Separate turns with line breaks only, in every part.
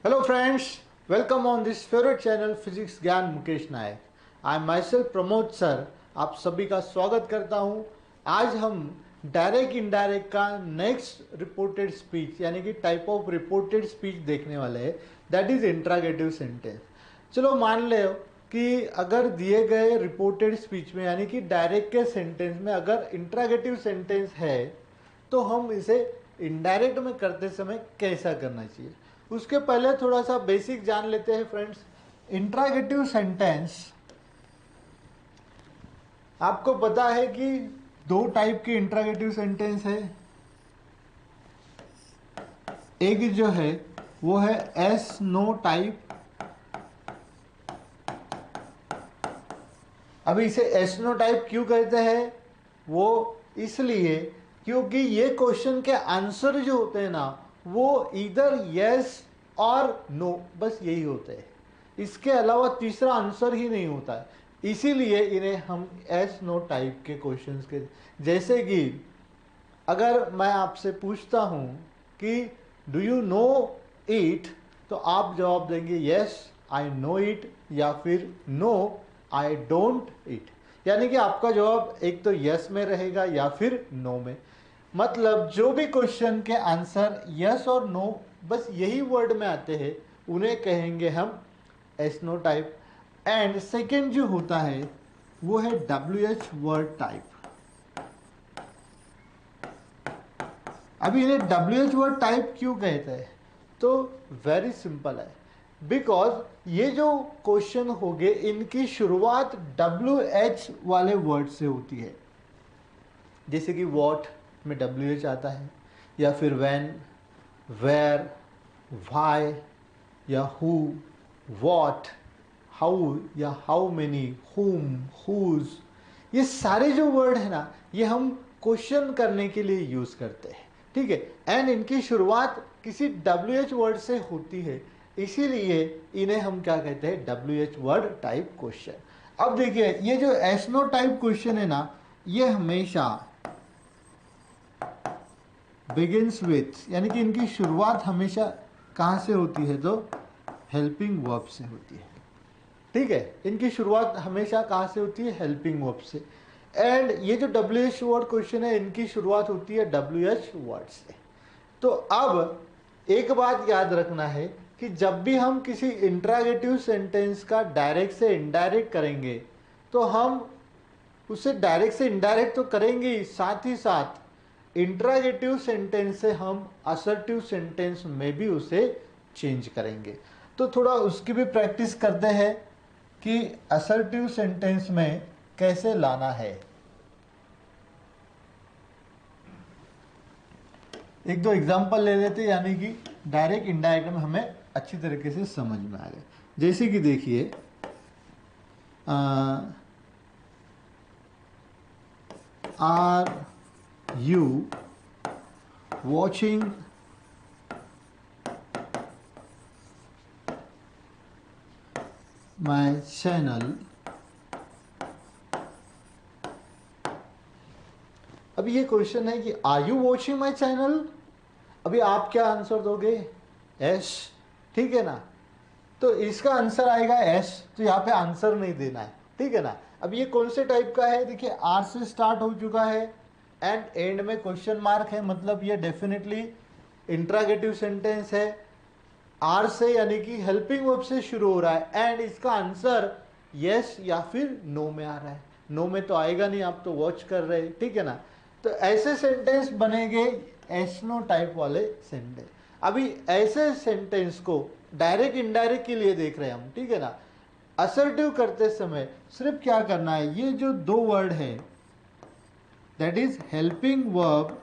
Hello friends, welcome on this favorite channel physics Gyan Mukesh Nayak. I am myself Pramod sir, आप सभी का स्वागत करता हूं। आज हम डायरेक्ट इनडायरेक्ट का नेक्स्ट रिपोर्टेड स्पीच यानी कि टाइप ऑफ रिपोर्टेड स्पीच देखने वाले हैं, दैट इज इंट्रागेटिव सेंटेंस। चलो मान ले कि अगर दिए गए रिपोर्टेड स्पीच में यानी कि डायरेक्ट के सेंटेंस में अगर इंट्रागेटिव सेंटेंस है तो हम इसे इनडायरेक्ट में करते समय कैसा करना चाहिए। उसके पहले थोड़ा सा बेसिक जान लेते हैं फ्रेंड्स। इंट्रागेटिव सेंटेंस आपको पता है कि दो टाइप के इंट्रागेटिव सेंटेंस है। एक जो है वो है एस नो टाइप। अभी इसे एस नो टाइप क्यों कहते हैं? वो इसलिए क्योंकि ये क्वेश्चन के आंसर जो होते हैं ना वो इधर यस और नो बस यही होते हैं, इसके अलावा तीसरा आंसर ही नहीं होता है। इसीलिए इन्हें हम एस नो टाइप के क्वेश्चंस के, जैसे कि अगर मैं आपसे पूछता हूं कि डू यू नो इट, तो आप जवाब देंगे यस आई नो इट या फिर नो आई डोंट इट। यानी कि आपका जवाब एक तो यस में रहेगा या फिर नो में। मतलब जो भी क्वेश्चन के आंसर यस और नो बस यही वर्ड में आते हैं उन्हें कहेंगे हम yes no type. And second जो होता है वो है डब्ल्यू एच वर्ड टाइप। अभी इन्हें डब्ल्यू एच वर्ड टाइप क्यों कहते हैं? तो वेरी सिंपल है, बिकॉज ये जो क्वेश्चन हो गए इनकी शुरुआत डब्ल्यू एच वाले वर्ड से होती है। जैसे कि वॉट में डब्ल्यू एच आता है, या फिर व्हेन, वेयर, व्हाई, या हु, वॉट, हाउ या हाउ मेनी, हुम, हुज। ये सारे जो वर्ड है ना ये हम क्वेश्चन करने के लिए यूज करते हैं, ठीक है। एंड इनकी शुरुआत किसी डब्ल्यू एच वर्ड से होती है, इसीलिए इन्हें हम क्या कहते हैं, W H word type question. अब देखिए ये जो एसनो टाइप क्वेश्चन है ना ये हमेशा बिगिंस विथ, यानी कि इनकी शुरुआत हमेशा कहाँ से होती है, तो हेल्पिंग वर्ब से होती है, ठीक है। इनकी शुरुआत हमेशा कहाँ से होती है, हेल्पिंग वर्ब से। एंड ये जो डब्ल्यू एच वर्ड क्वेश्चन है इनकी शुरुआत होती है डब्ल्यू एच वर्ड से। तो अब एक बात याद रखना है कि जब भी हम किसी इंट्रागेटिव सेंटेंस का डायरेक्ट से इनडायरेक्ट करेंगे तो हम उसे डायरेक्ट से इनडायरेक्ट तो करेंगे ही, साथ ही साथ इंट्रागेटिव सेंटेंस से हम असर्टिव सेंटेंस में भी उसे चेंज करेंगे। तो थोड़ा उसकी भी प्रैक्टिस करते हैं कि असर्टिव सेंटेंस में कैसे लाना है। एक दो एग्जांपल ले लेते यानी कि डायरेक्ट इनडायरेक्ट में हमें अच्छी तरीके से समझ में आ जाए। जैसे कि देखिए are you watching my channel. अभी ये क्वेश्चन है कि are you watching my channel. अभी आप क्या आंसर दोगे, एस, ठीक है ना। तो इसका आंसर आएगा एस, तो यहाँ पे आंसर नहीं देना है, ठीक है ना। अब ये कौन से टाइप का है, देखिए आर से स्टार्ट हो चुका है एंड एंड में क्वेश्चन मार्क है, मतलब ये डेफिनेटली इंट्रागेटिव सेंटेंस है। आर से यानी कि हेल्पिंग वर्ब से शुरू हो रहा है एंड इसका आंसर यस या फिर नो में आ रहा है। नो में तो आएगा नहीं, आप तो वॉच कर रहे हैं, ठीक है ना। तो ऐसे सेंटेंस बनेंगे एसनो टाइप वाले सेंटेंस। अभी ऐसे सेंटेंस को डायरेक्ट इनडायरेक्ट के लिए देख रहे हैं हम, ठीक है ना। असर्टिव करते समय सिर्फ क्या करना है, ये जो दो वर्ड है that is helping verb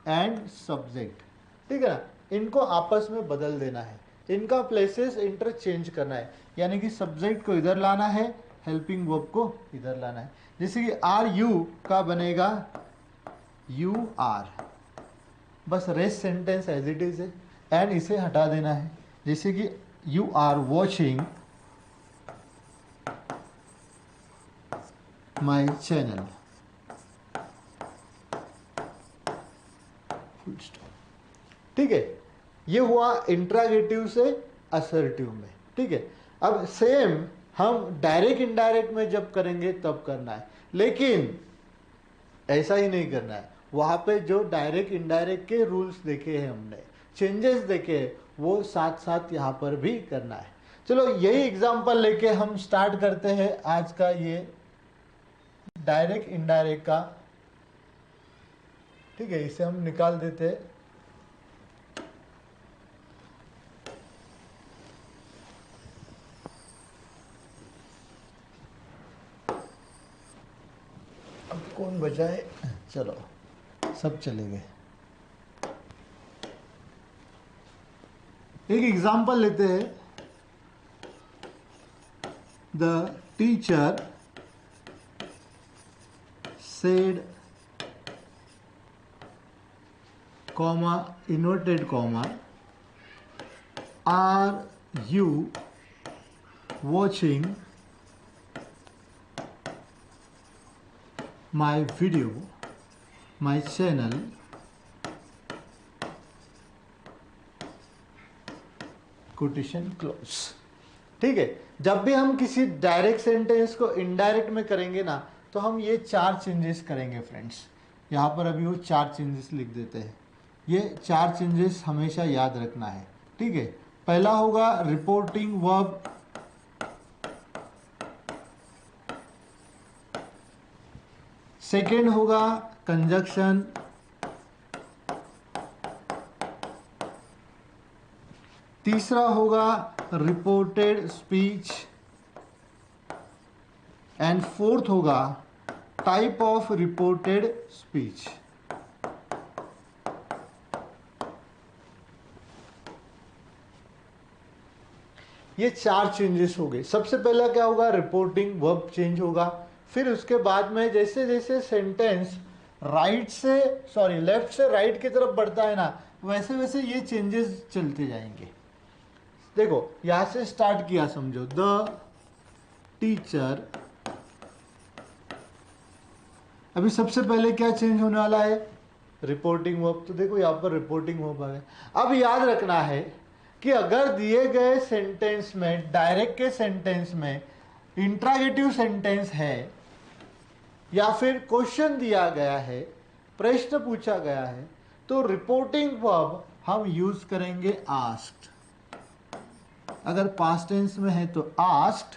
and subject, ठीक है ना, इनको आपस में बदल देना है, इनका प्लेसेस इंटरचेंज करना है। यानी कि सब्जेक्ट को इधर लाना है, हेल्पिंग वर्ब को इधर लाना है। जैसे कि आर यू का बनेगा यू आर, बस rest sentence as it is है एंड इसे हटा देना है। जैसे कि you are watching my channel, full stop, ठीक है। ये हुआ इंट्रागेटिव से असर्टिव में, ठीक है। अब सेम हम डायरेक्ट इनडायरेक्ट में जब करेंगे तब करना है, लेकिन ऐसा ही नहीं करना है। वहाँ पे जो डायरेक्ट इनडायरेक्ट के रूल्स देखे हैं हमने, चेंजेस देखे हैं, वो साथ साथ यहाँ पर भी करना है। चलो यही एग्जांपल लेके हम स्टार्ट करते हैं आज का ये डायरेक्ट इनडायरेक्ट का, ठीक है। इसे हम निकाल देते हैं। अब कौन बचा है? चलो सब चले गए। एक एग्जांपल लेते हैं। The teacher said, comma, inverted comma, are you watching my video, my channel, quotation close। ठीक है, जब भी हम किसी डायरेक्ट सेंटेंस को इनडायरेक्ट में करेंगे ना, तो हम ये 4 चेंजेस करेंगे फ्रेंड्स। यहाँ पर अभी वो 4 चेंजेस लिख देते हैं। ये 4 चेंजेस हमेशा याद रखना है, ठीक है। पहला होगा रिपोर्टिंग वर्ब, सेकेंड होगा कंजक्शन, तीसरा होगा रिपोर्टेड स्पीच, एंड फोर्थ होगा टाइप ऑफ रिपोर्टेड स्पीच। ये 4 चेंजेस हो गए। सबसे पहला क्या होगा? रिपोर्टिंग वर्ब चेंज होगा। फिर उसके बाद में जैसे जैसे सेंटेंस लेफ्ट से राइट की तरफ बढ़ता है ना, वैसे वैसे ये चेंजेस चलते जाएंगे। देखो यहां से स्टार्ट किया, समझो द टीचर। अभी सबसे पहले क्या चेंज होने वाला है? Reporting verb. तो देखो यहां पर रिपोर्टिंग वर्ब आ गया। अब याद रखना है कि अगर दिए गए सेंटेंस में, डायरेक्ट के सेंटेंस में इंट्रागेटिव सेंटेंस है या फिर क्वेश्चन दिया गया है, प्रश्न पूछा गया है, तो रिपोर्टिंग वर्ब हम यूज करेंगे आस्क्ड। अगर पास्ट टेंस में है तो आस्क्ड,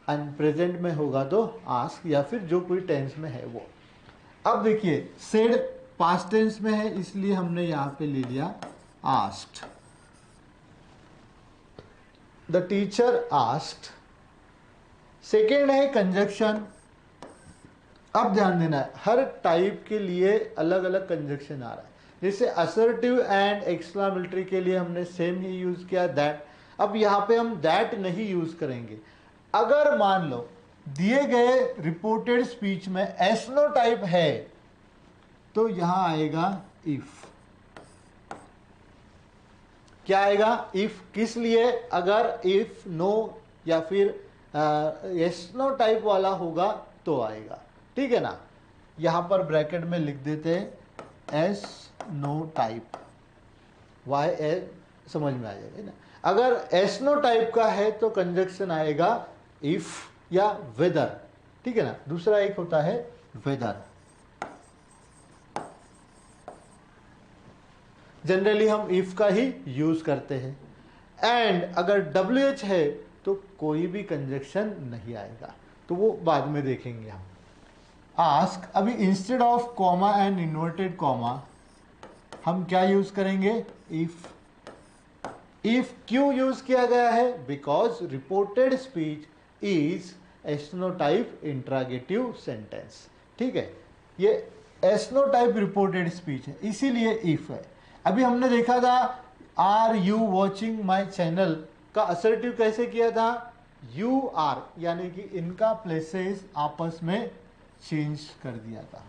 एंड प्रेजेंट में होगा तो आस्क, या फिर जो कोई टेंस में है वो। अब देखिए सेड पास्ट टेंस में है, इसलिए हमने यहां पे ले लिया asked. The teacher asked. Second है कंजक्शन। अब ध्यान देना है, हर टाइप के लिए अलग अलग कंजक्शन आ रहा है। जैसे असर्टिव एंड एक्सक्लामेटरी के लिए हमने सेम ही यूज किया दैट। अब यहाँ पे हम दैट नहीं यूज करेंगे। अगर मान लो दिए गए रिपोर्टेड स्पीच में एसनो टाइप है, तो यहां आएगा इफ। क्या आएगा? इफ। किस लिए? अगर इफ नो या फिर एसनो टाइप वाला होगा तो आएगा, ठीक है ना। यहां पर ब्रैकेट में लिख देते हैं एस नो टाइप, वाई ए, समझ में आ जाएगा ना। अगर एस नो टाइप का है तो कंजक्शन आएगा इफ या वेदर, ठीक है ना। दूसरा एक होता है वेदर। जनरली हम इफ का ही यूज करते हैं। एंड अगर WH है तो कोई भी कंजक्शन नहीं आएगा, तो वो बाद में देखेंगे हम। आस्क, अभी instead of comma and inverted comma हम क्या यूज करेंगे? इफ। इफ क्यों यूज किया गया है? Because reported speech is as no type interrogative sentence, ठीक है। ये एस्नोटाइप रिपोर्टेड स्पीच है, इसीलिए इफ है। अभी हमने देखा था are you watching my channel का असर्टिव कैसे किया था? यू आर, यानी कि इनका प्लेसेस आपस में चेंज कर दिया था,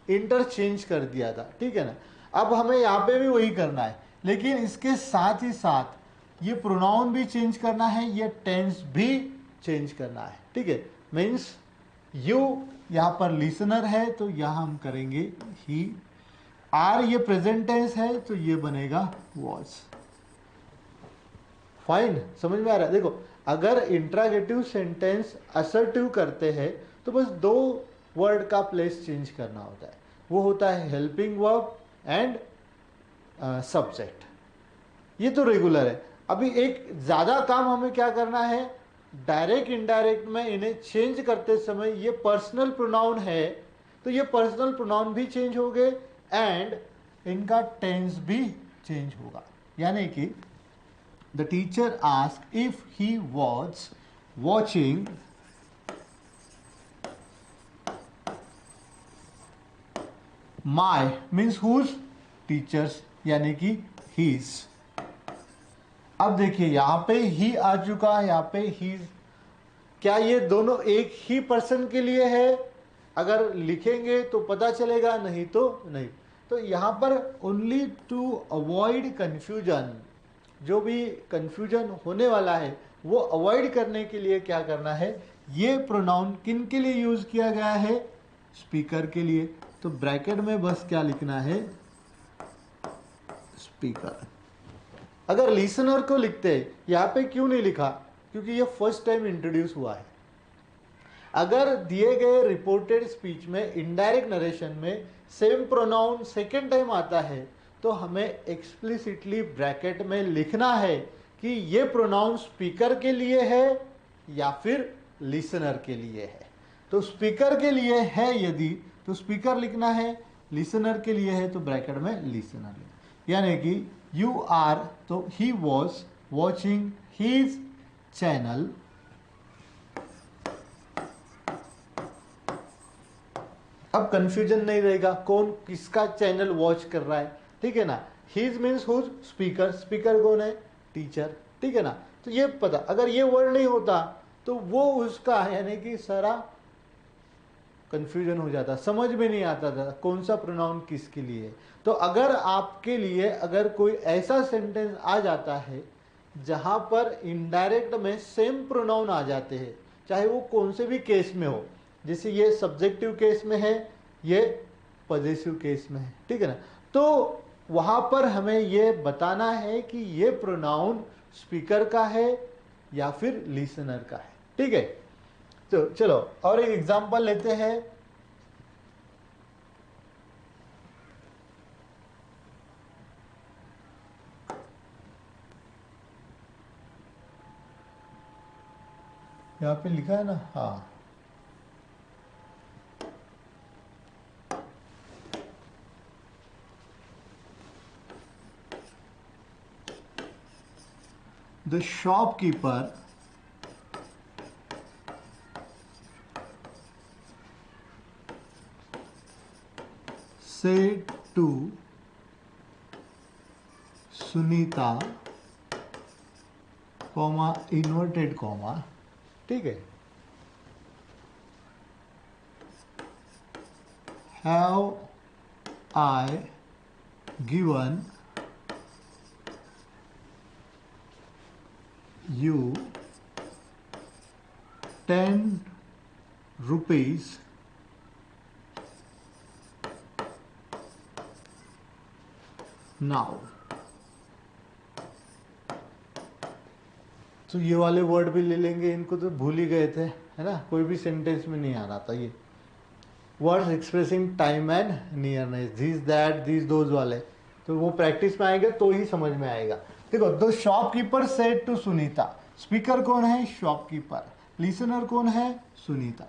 इंटरचेंज कर दिया था, ठीक है ना। अब हमें यहाँ पे भी वही करना है, लेकिन इसके साथ ही साथ ये प्रोनाउन भी चेंज करना है, ये टेंस भी चेंज करना है, ठीक है। मीन्स यू यहाँ पर लिसनर है तो यहाँ हम करेंगे ही। आर ये प्रेजेंट टेंस है तो ये बनेगा वॉज। फाइन, समझ में आ रहा है? देखो, अगर इंट्रागेटिव सेंटेंस असर्टिव करते हैं तो बस 2 वर्ड का प्लेस चेंज करना होता है, वो होता है हेल्पिंग वर्ब एंड सब्जेक्ट। ये तो रेगुलर है। अभी एक ज्यादा काम हमें क्या करना है, डायरेक्ट इनडायरेक्ट में इन्हें चेंज करते समय ये पर्सनल प्रोनाउन है तो ये पर्सनल प्रोनाउन भी चेंज हो गए एंड इनका टेंस भी चेंज होगा। यानी कि the teacher asked if he was watching my means whose, teachers यानी कि हीज। अब देखिए यहां पे ही आ चुका है, यहां पे ही। क्या ये दोनों एक ही पर्सन के लिए है? अगर लिखेंगे तो पता चलेगा, नहीं तो नहीं। तो यहां पर ओनली टू अवॉइड कंफ्यूजन, जो भी कंफ्यूजन होने वाला है वो अवॉइड करने के लिए क्या करना है, ये प्रोनाउन किन के लिए यूज किया गया है, स्पीकर के लिए। तो ब्रैकेट में बस क्या लिखना है, स्पीकर। अगर लिसनर को लिखते हैं, यहां पे क्यों नहीं लिखा, क्योंकि ये फर्स्ट टाइम इंट्रोड्यूस हुआ है। अगर दिए गए रिपोर्टेड स्पीच में इनडायरेक्ट नरेशन में सेम प्रोनाउन सेकेंड टाइम आता है तो हमें एक्सप्लिसिटली ब्रैकेट में लिखना है कि ये प्रोनाउन स्पीकर के लिए है या फिर लिसनर के लिए है। तो स्पीकर के लिए है यदि तो स्पीकर लिखना है, लिसनर के लिए है तो ब्रैकेट में लिसनर। यानी कि यू आर, तो he was watching his channel अब कंफ्यूजन नहीं रहेगा कौन किसका चैनल वॉच कर रहा है, ठीक है ना। His means whose, speaker, speaker कौन है, टीचर, ठीक है ना। तो ये पता, अगर ये वर्ड नहीं होता तो वो उसका यानी कि सारा कंफ्यूजन हो जाता, समझ में नहीं आता था कौन सा प्रोनाउन किसके लिए है। तो अगर आपके लिए अगर कोई ऐसा सेंटेंस आ जाता है जहां पर इनडायरेक्ट में सेम प्रोनाउन आ जाते हैं, चाहे वो कौन से भी केस में हो, जैसे ये सब्जेक्टिव केस में है, ये पॉजेसिव केस में है, ठीक है ना। तो वहां पर हमें ये बताना है कि ये प्रोनाउन स्पीकर का है या फिर लिसनर का है, ठीक है। तो चलो और एक एग्जांपल लेते हैं। यहां पे लिखा है ना, हाँ, the shopkeeper said to Sunita, comma inverted comma, ठीक है, have I given you 10 rupees now। तो ये वाले वर्ड भी ले लेंगे, इनको तो भूल ही गए थे, है ना, कोई भी सेंटेंस में नहीं आ रहा था ये words expressing time and nearness, this that this those वाले, तो वो प्रैक्टिस में आएगा तो ही समझ में आएगा। देखो, the shopkeeper said to Sunita, speaker कौन है, शॉपकीपर, लिसनर कौन है, सुनीता।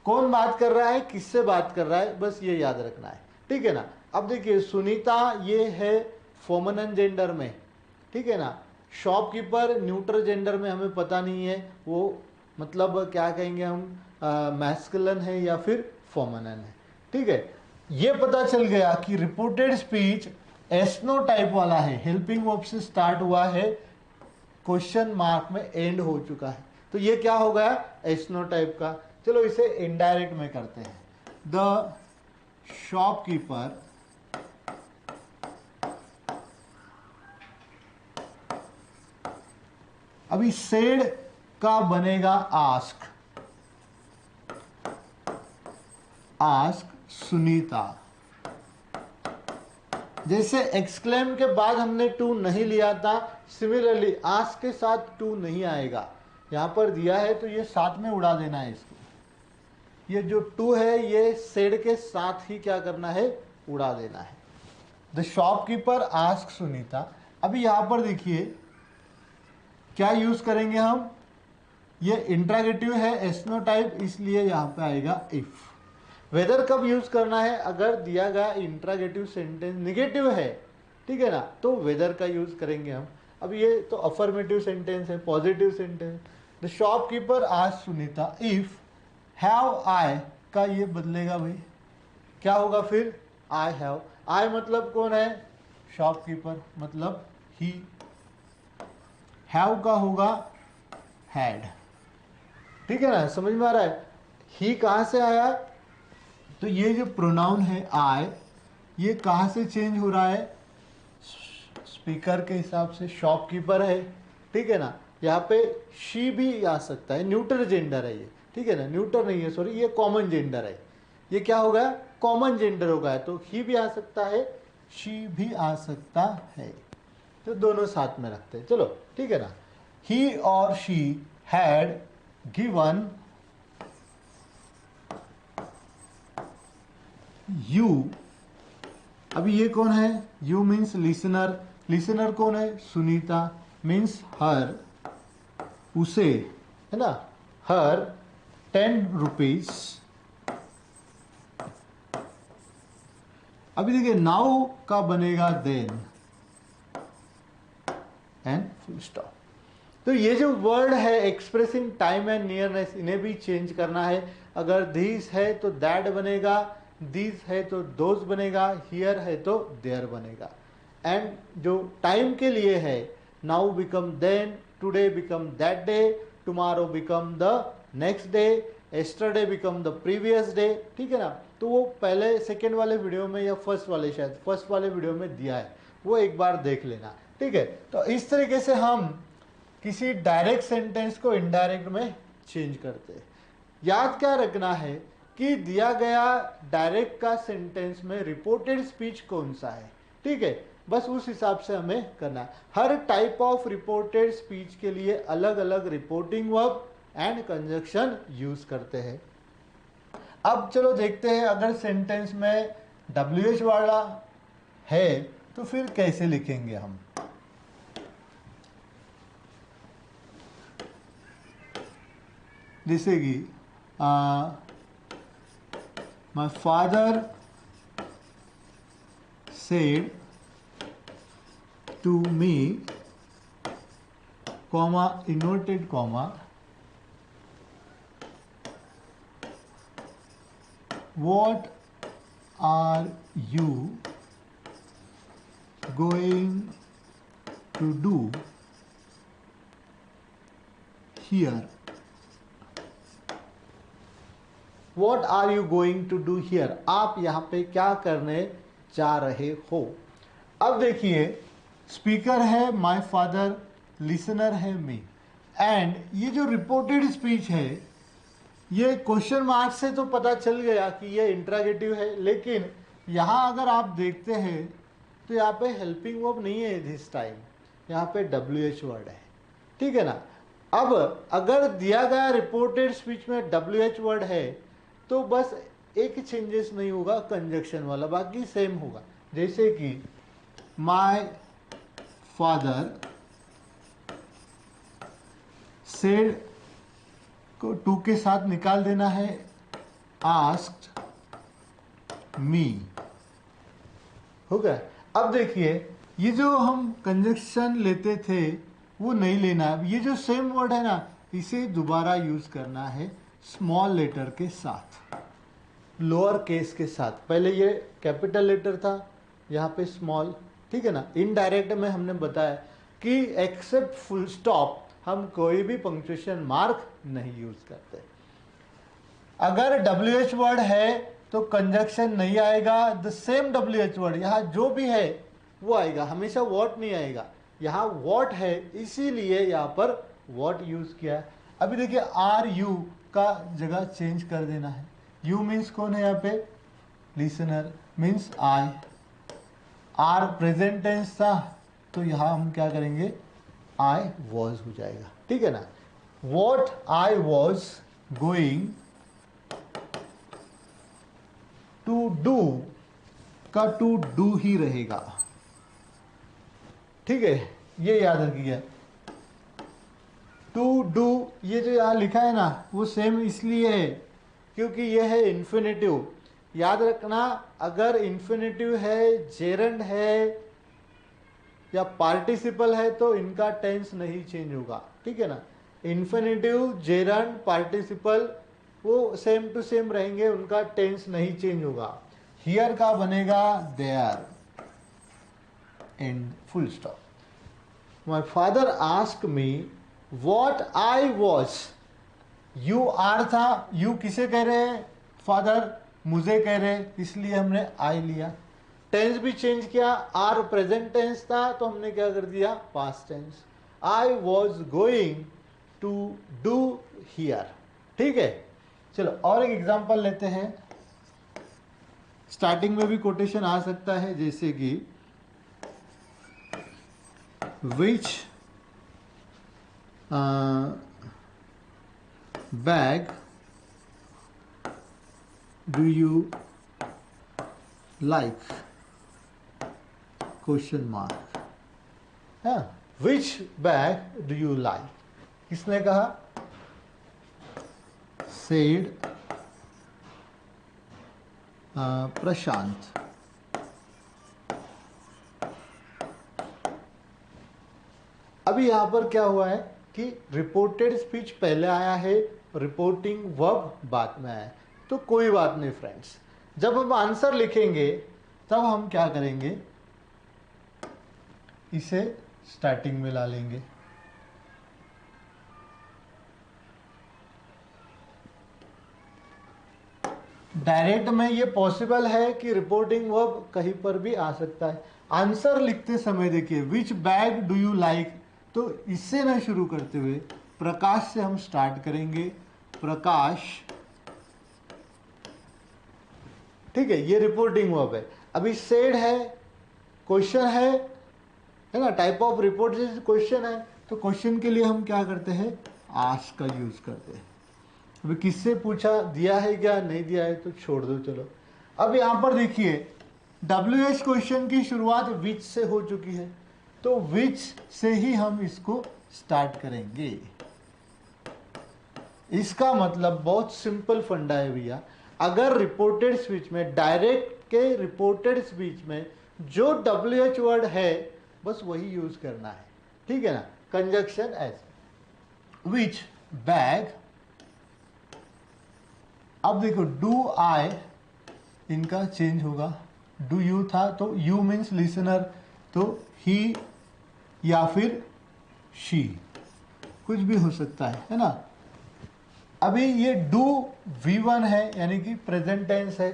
कौन बात कर रहा है, किससे बात कर रहा है, बस ये याद रखना है, ठीक है ना। अब देखिए सुनीता ये है फेमिनिन जेंडर में, ठीक है ना। शॉपकीपर न्यूट्रल जेंडर में हमें पता नहीं है वो मतलब क्या कहेंगे हम, मैस्कुलिन है या फिर फेमिनिन है, ठीक है। ये पता चल गया कि रिपोर्टेड स्पीच एस्नो टाइप वाला है, हेल्पिंग वर्ब से स्टार्ट हुआ है, क्वेश्चन मार्क में एंड हो चुका है, तो ये क्या हो गया, एस्नो टाइप का। चलो इसे इनडायरेक्ट में करते हैं। द शॉपकीपर अभी सेड का बनेगा आस्क, आस्क सुनीता जैसे एक्सक्लेम के बाद हमने टू नहीं लिया था, सिमिलरली आस्क के साथ टू नहीं आएगा। यहाँ पर दिया है तो ये साथ में उड़ा देना है इसको। ये जो टू है ये सेड के साथ ही क्या करना है, उड़ा देना है। The shopkeeper ask Sunita. अभी यहाँ पर देखिए क्या यूज करेंगे हम, ये इंट्रागेटिव है एस्नो टाइप, इसलिए यहाँ पे आएगा इफ। वेदर कब यूज करना है, अगर दिया गया इंट्रागेटिव सेंटेंस निगेटिव है, ठीक है ना, तो वेदर का यूज करेंगे हम। अब ये तो अफर्मेटिव सेंटेंस है, positive sentence. The shopkeeper asked Sunita if have I का ये बदलेगा भाई, क्या होगा फिर, आई हैव। आई मतलब कौन है, शॉपकीपर, मतलब ही। हैव का होगा हैड, ठीक है ना, समझ में आ रहा है। ही कहां से आया, तो ये जो प्रोनाउन है आई, ये कहां से चेंज हो रहा है, स्पीकर के हिसाब से शॉपकीपर है, ठीक है ना। यहाँ पे शी भी आ सकता है, न्यूट्रल जेंडर है ये, ठीक है ना, न्यूट्रल नहीं है सॉरी, ये कॉमन जेंडर है। ये क्या होगा, कॉमन जेंडर होगा, तो ही भी आ सकता है, शी भी आ सकता है, तो दोनों साथ में रखते हैं, चलो ठीक है ना। ही और शी हैड गिवन यू। अभी ये कौन है, यू मीन्स लिसनर, लिसनर कौन है, सुनीता, मीन्स हर, उसे, है ना, हर 10 रुपीज। अभी देखिए नाउ का बनेगा देन एंड फुल स्टॉप। तो ये जो वर्ड है एक्सप्रेसिंग टाइम एंड नियरनेस, इन्हें भी चेंज करना है। अगर दिस है तो दैट बनेगा, दिस है तो दोज बनेगा, हियर है तो देयर बनेगा। एंड जो टाइम के लिए है, now become then, today become that day, tomorrow become the next day, yesterday become the previous day, ठीक है ना। तो वो पहले सेकेंड वाले वीडियो में या फर्स्ट वाले वीडियो में दिया है, वो एक बार देख लेना, ठीक है। तो इस तरीके से हम किसी डायरेक्ट सेंटेंस को इनडायरेक्ट में चेंज करते हैं। याद क्या रखना है कि दिया गया डायरेक्ट का सेंटेंस में रिपोर्टेड स्पीच कौन सा है, ठीक है, बस उस हिसाब से हमें करना है। हर टाइप ऑफ रिपोर्टेड स्पीच के लिए अलग अलग reporting verb and conjunction use करते हैं। अब चलो देखते हैं, अगर सेंटेंस में WH वाला है तो फिर कैसे लिखेंगे हम। जैसे कि my father said to me, comma inverted comma, what are you going to do here? What are you going to do here? आप यहाँ पे क्या करने जा रहे हो। अब देखिए स्पीकर है माय फादर, लिसनर है मी, एंड ये जो रिपोर्टेड स्पीच है ये क्वेश्चन मार्क से तो पता चल गया कि ये इंट्रागेटिव है, लेकिन यहाँ अगर आप देखते हैं तो यहाँ पे हेल्पिंग वर्ब नहीं है दिस टाइम, यहाँ पे WH वर्ड है, ठीक है ना। अब अगर दिया गया रिपोर्टेड स्पीच में WH वर्ड है तो बस एक चेंजेस नहीं होगा कंजक्शन वाला, बाकी सेम होगा। जैसे कि माय फादर सेड को टू के साथ निकाल देना है, आस्क्ड मी, हो गया। अब देखिए ये जो हम कंजक्शन लेते थे वो नहीं लेना है, ये जो सेम वर्ड है ना इसे दोबारा यूज करना है स्मॉल लेटर के साथ, लोअर केस के साथ। पहले ये कैपिटल लेटर था, यहाँ पे स्मॉल, ठीक है ना। इनडायरेक्ट में हमने बताया कि एक्सेप्ट फुल स्टॉप हम कोई भी पंक्चुएशन मार्क नहीं यूज करते। अगर WH वर्ड है तो कंजक्शन नहीं आएगा, द सेम WH वर्ड यहाँ जो भी है वो आएगा, हमेशा वॉट नहीं आएगा। यहाँ वॉट है इसीलिए यहाँ पर वॉट यूज किया है। अभी देखिए आर यू का जगह चेंज कर देना है। यू मीन्स कौन है यहाँ पे, listener, means I, are present tense था तो यहां हम क्या करेंगे, आई वॉज हो जाएगा, ठीक है ना। What I was going to do का टू डू ही रहेगा, ठीक है, ये याद रखिए। टू डू ये जो यहां लिखा है ना वो सेम इसलिए है क्योंकि ये है इन्फिनेटिव। याद रखना, अगर इन्फिनेटिव है, जेरंड है या पार्टिसिपल है तो इनका टेंस नहीं चेंज होगा, ठीक है ना। इन्फिनेटिव, जेरंड, पार्टिसिपल वो सेम टू सेम रहेंगे, उनका टेंस नहीं चेंज होगा। हियर का बनेगा there, and full stop. My father ask me what I was, you are था, यू किसे कह रहे हैं, फादर मुझे कह रहे हैं, इसलिए हमने आई लिया। टेंस भी चेंज किया, आर प्रेजेंट टेंस था तो हमने क्या कर दिया, past tense. I was going to do here, ठीक है। चलो और एक एग्जांपल लेते हैं। स्टार्टिंग में भी कोटेशन आ सकता है, जैसे कि which bag do you like, question mark, है। Which bag do you like, किसने कहा, सेड प्रशांत। अभी यहां पर क्या हुआ है कि रिपोर्टेड स्पीच पहले आया है, रिपोर्टिंग वर्ब बाद में आया है, तो कोई बात नहीं फ्रेंड्स। जब हम आंसर लिखेंगे तब हम क्या करेंगे, इसे स्टार्टिंग में ला लेंगे। डायरेक्ट में ये पॉसिबल है कि रिपोर्टिंग वर्ब कहीं पर भी आ सकता है। आंसर लिखते समय देखिए विच बैग डू यू लाइक, तो इससे ना शुरू करते हुए प्रकाश से हम स्टार्ट करेंगे, प्रकाश, ठीक है, ये रिपोर्टिंग वर्ब है। अभी सेड है, क्वेश्चन है ना, टाइप ऑफ रिपोर्ट जैसे क्वेश्चन है, तो क्वेश्चन के लिए हम क्या करते हैं, आस्क का यूज करते हैं। अभी किससे पूछा, दिया है क्या नहीं दिया है तो छोड़ दो, चलो। अब यहां पर देखिए WH क्वेश्चन की शुरुआत विच से हो चुकी है, तो विच से ही हम इसको स्टार्ट करेंगे। इसका मतलब बहुत सिंपल फंडा है भैया, अगर रिपोर्टेड स्पीच में, डायरेक्ट के रिपोर्टेड स्पीच में जो WH वर्ड है बस वही यूज करना है, ठीक है ना। कंजक्शन ऐसे, विच बैग, अब देखो डू आई इनका चेंज होगा, डू यू था तो यू मीन्स लिसनर, तो ही या फिर शी, कुछ भी हो सकता है ना। अभी ये डू V1 है यानी कि प्रेजेंट टेंस है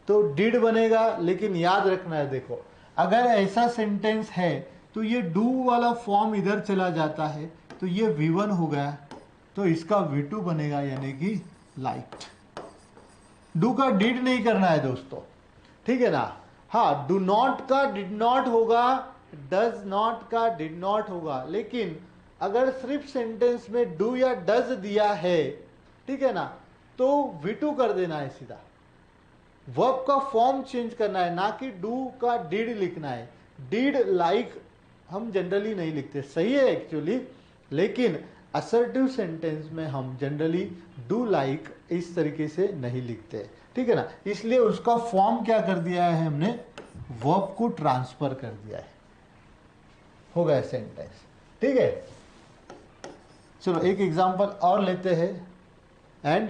तो डिड बनेगा, लेकिन याद रखना है, देखो अगर ऐसा सेंटेंस है तो ये डू वाला फॉर्म इधर चला जाता है तो ये V1 हो गया, तो इसका V2 बनेगा यानी कि लाइक्ड। डू का डिड नहीं करना है दोस्तों, ठीक है ना। हाँ, डू नॉट का डिड नॉट होगा, डज नॉट का डिड नॉट होगा, लेकिन अगर सिर्फ सेंटेंस में डू या डज दिया है, ठीक है ना, तो V2 कर देना है सीधा। वर्ब का फॉर्म चेंज करना है, ना कि डू का डिड लिखना है। डिड लाइक हम जनरली नहीं लिखते, सही है एक्चुअली, लेकिन असर्टिव सेंटेंस में हम जनरली डू लाइक इस तरीके से नहीं लिखते, ठीक है ना। इसलिए उसका फॉर्म क्या कर दिया है हमने, वर्ब को ट्रांसफर कर दिया है, हो गया सेंटेंस, ठीक है। चलो एक एग्जांपल और लेते हैं एंड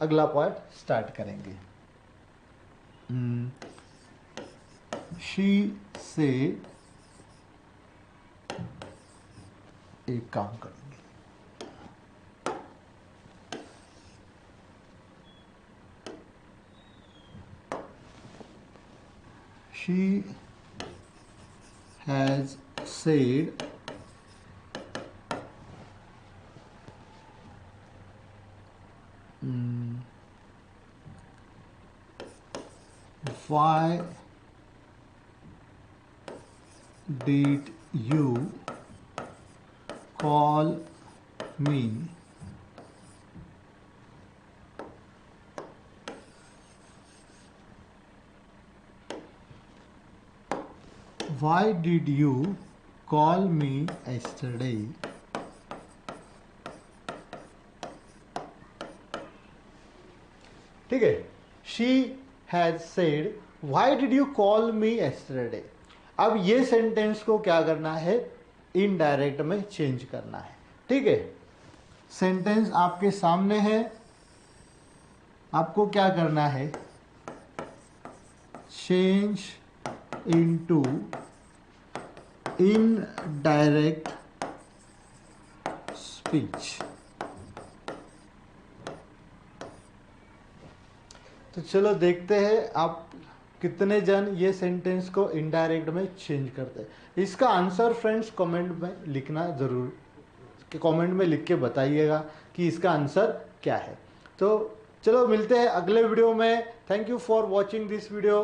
अगला पार्ट स्टार्ट करेंगे। शी से एक काम करेंगे, she has said why did you call me Why did you call me yesterday? ठीक है, she has said, why did you call me yesterday? अब ये सेंटेंस को क्या करना है, इनडायरेक्ट में चेंज करना है। ठीक है, सेंटेंस आपके सामने है, आपको क्या करना है, चेंज इनटू इनडायरेक्ट स्पीच। तो चलो देखते हैं आप कितने जन ये सेंटेंस को इनडायरेक्ट में चेंज करते हैं। इसका आंसर फ्रेंड्स कमेंट में लिखना जरूर, कमेंट में लिख के बताइएगा कि इसका आंसर क्या है। तो चलो मिलते हैं अगले वीडियो में। Thank you for watching this video.